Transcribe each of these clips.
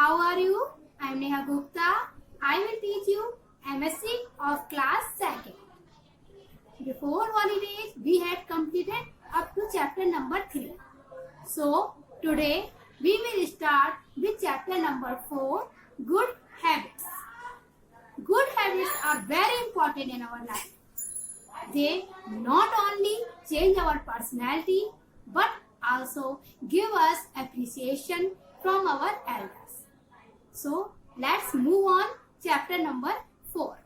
How are you? I am Neha Gupta. I will teach you MSc of class 2nd. Before holidays, we had completed up to chapter number 3. So, today we will start with chapter number 4, Good Habits. Good habits are very important in our life. They not only change our personality but also give us appreciation from our elders. So let's move on chapter number 4.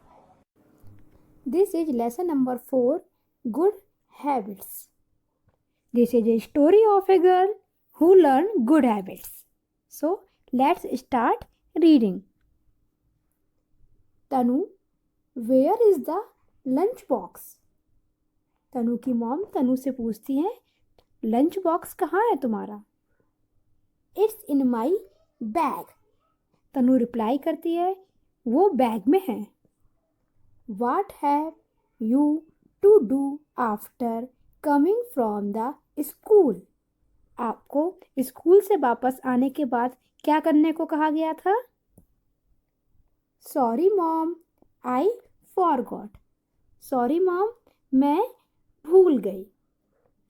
This is lesson number 4, Good Habits. This is a story of a girl who learned good habits. So let's start reading. Tanu, where is the lunch box? तनु की mom तनु से पूछती है, lunch box कहाँ है तुम्हारा? It's in my bag. Tanu reply करती है, वो बैग में है. What have you to do after coming from the school? आपको स्कूल से वापस आने के बाद क्या करने को कहा गया था? Sorry mom, I forgot. Sorry mom, मैं भूल गई.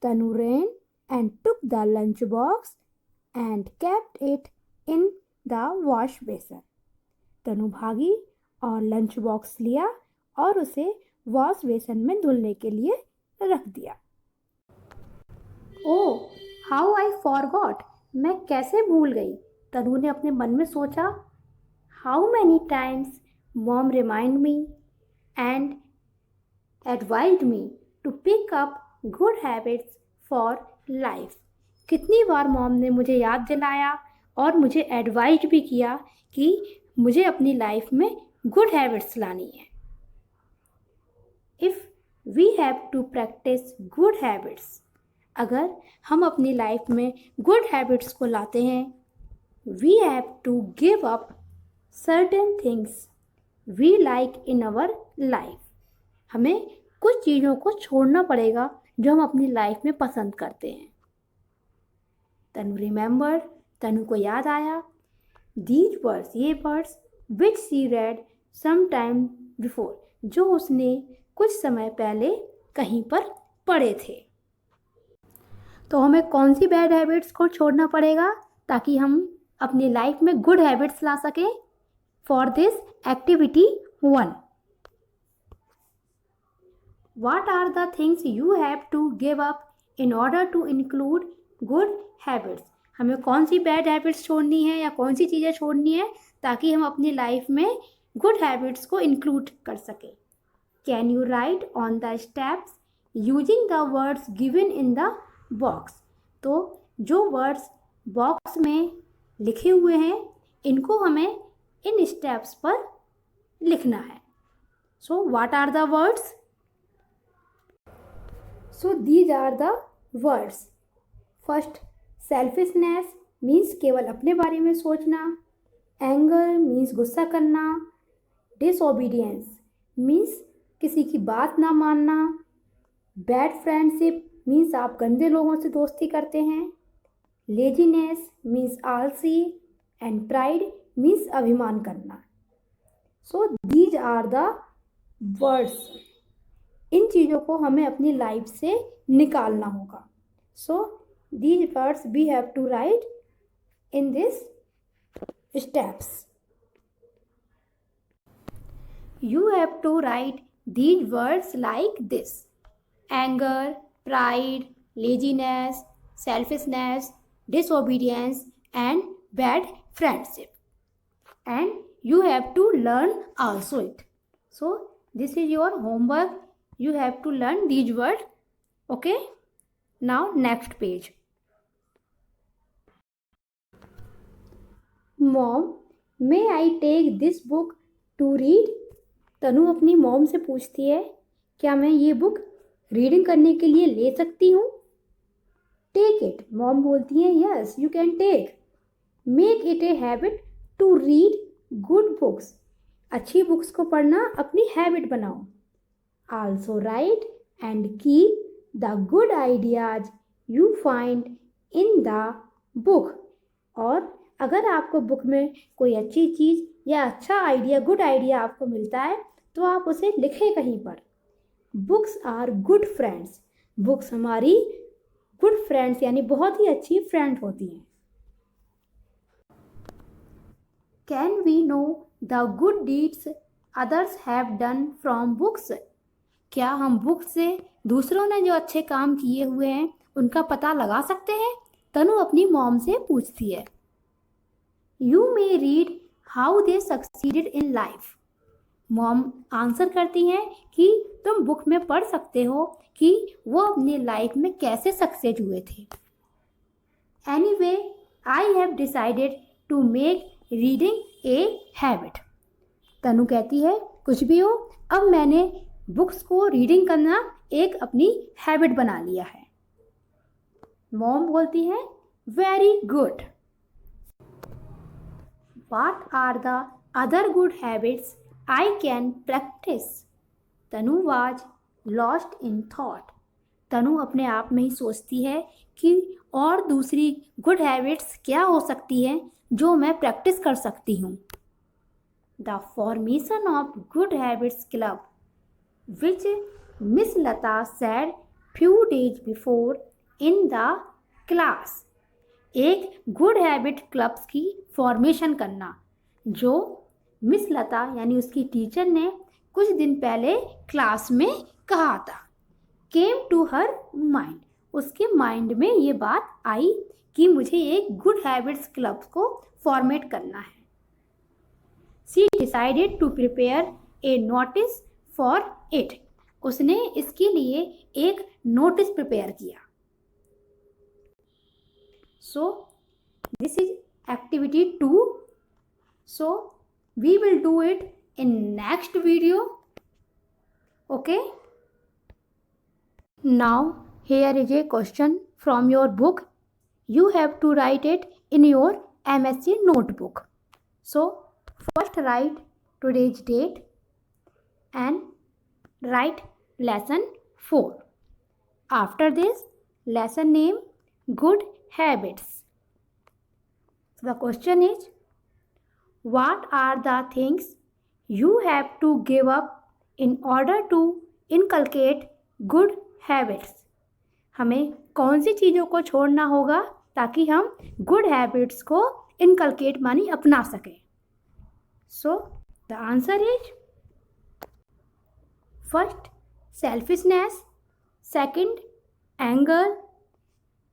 तनु ran and took the lunch box and kept it in the wash basin. तनु भागी और लंच बॉक्स लिया और उसे वॉश बेसन में धुलने के लिए रख दिया. ओह, हाउ आई फॉरगॉट. मैं कैसे भूल गई. तनु ने अपने मन में सोचा. How many times mom remind me and advised me to pick up good habits for life. कितनी बार मॉम ने मुझे याद दिलाया और मुझे एडवाइज भी किया कि मुझे अपनी लाइफ में गुड हैबिट्स लानी है. If we have to practice good habits, अगर हम अपनी लाइफ में गुड हैबिट्स को लाते हैं, we have to give up certain things we like in our life. हमें कुछ चीज़ों को छोड़ना पड़ेगा जो हम अपनी लाइफ में पसंद करते हैं. तनु रिमेंबर, तनु को याद आया, दीज वर्ड्स, ये words which she read some time before, जो उसने कुछ समय पहले कहीं पर पढ़े थे. तो हमें कौन सी बैड हैबिट्स को छोड़ना पड़ेगा ताकि हम अपनी लाइफ में गुड हैबिट्स ला सकें? For this activity 1. What are the things you have to give up in order to include good habits? हमें कौन सी बैड हैबिट्स छोड़नी है या कौन सी चीज़ें छोड़नी है ताकि हम अपनी लाइफ में गुड हैबिट्स को इंक्लूड कर सकें? Can you write on the steps using the words given in the box? तो जो वर्ड्स बॉक्स में लिखे हुए हैं इनको हमें इन स्टेप्स पर लिखना है. So what are the words? So these are the words. First, selfishness means केवल अपने बारे में सोचना. Anger means गुस्सा करना. Disobedience means किसी की बात ना मानना. Bad friendship means आप गंदे लोगों से दोस्ती करते हैं. Laziness means आलसी and pride means अभिमान करना. So these are the words. इन चीज़ों को हमें अपनी लाइफ से निकालना होगा. So these words we have to write in this steps. You have to write these words like this: anger, pride, laziness, selfishness, disobedience and bad friendship. And you have to learn also it. So this is your homework. You have to learn these words. Okay, now next page. Mom, may I take this book to read? तनु अपनी mom से पूछती है, क्या मैं ये book reading करने के लिए ले सकती हूँ? Take it. मॉम बोलती है, yes you can take. Make it a habit to read good books. अच्छी बुक्स को पढ़ना अपनी हैबिट बनाओ. Also write and keep the good ideas you find in the book. और अगर आपको बुक में कोई अच्छी चीज़ या अच्छा आइडिया, गुड आइडिया आपको मिलता है तो आप उसे लिखें कहीं पर। Books are good friends. Books हमारी गुड फ्रेंड्स यानी बहुत ही अच्छी फ्रेंड होती हैं। Can we know the good deeds others have done from books? क्या हम बुक से दूसरों ने जो अच्छे काम किए हुए हैं उनका पता लगा सकते हैं? तनु अपनी मॉम से पूछती है। You may read how they succeeded in life. Mom answer करती हैं कि तुम बुक में पढ़ सकते हो कि वो अपनी लाइफ में कैसे सक्सेस हुए थे। Anyway I have decided to make reading a habit. Tanu कहती है कुछ भी हो, अब मैंने बुक्स को रीडिंग करना एक अपनी हैबिट बना लिया है। मॉम बोलती है very good. What are the other good habits I can practice? Tanu was lost in thought. Tanu अपने आप में ही सोचती है कि और दूसरी गुड हैबिट्स क्या हो सकती हैं जो मैं प्रैक्टिस कर सकती हूँ। The formation of good habits club which miss Lata sad few days before in the class. एक गुड हैबिट क्लब्स की फॉर्मेशन करना जो मिस लता यानी उसकी टीचर ने कुछ दिन पहले क्लास में कहा था। केम टू हर माइंड, उसके माइंड में ये बात आई कि मुझे एक गुड हैबिट्स क्लब को फॉर्मेट करना है। She decided to prepare a notice for it. उसने इसके लिए एक नोटिस प्रिपेयर किया। So this is activity 2. So we will do it in next video. Okay, now here is a question from your book. You have to write it in your MSc notebook. So first write today's date and write lesson 4. After this, lesson name good habits. So the question is, what are the things you have to give up in order to inculcate good habits? हमें कौन सी चीज़ों को छोड़ना होगा ताकि हम good habits को inculcate मानी अपना सकें? So the answer is first selfishness, second anger,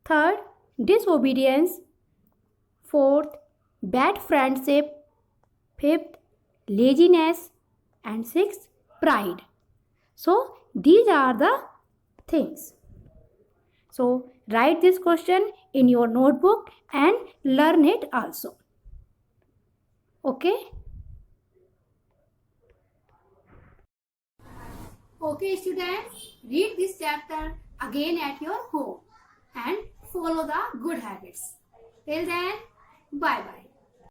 third disobedience, fourth bad friendship, fifth laziness, and sixth pride. So these are the things. So write this question in your notebook and learn it also. Okay? Okay students, read this chapter again at your home and follow the good habits. Till then, bye bye.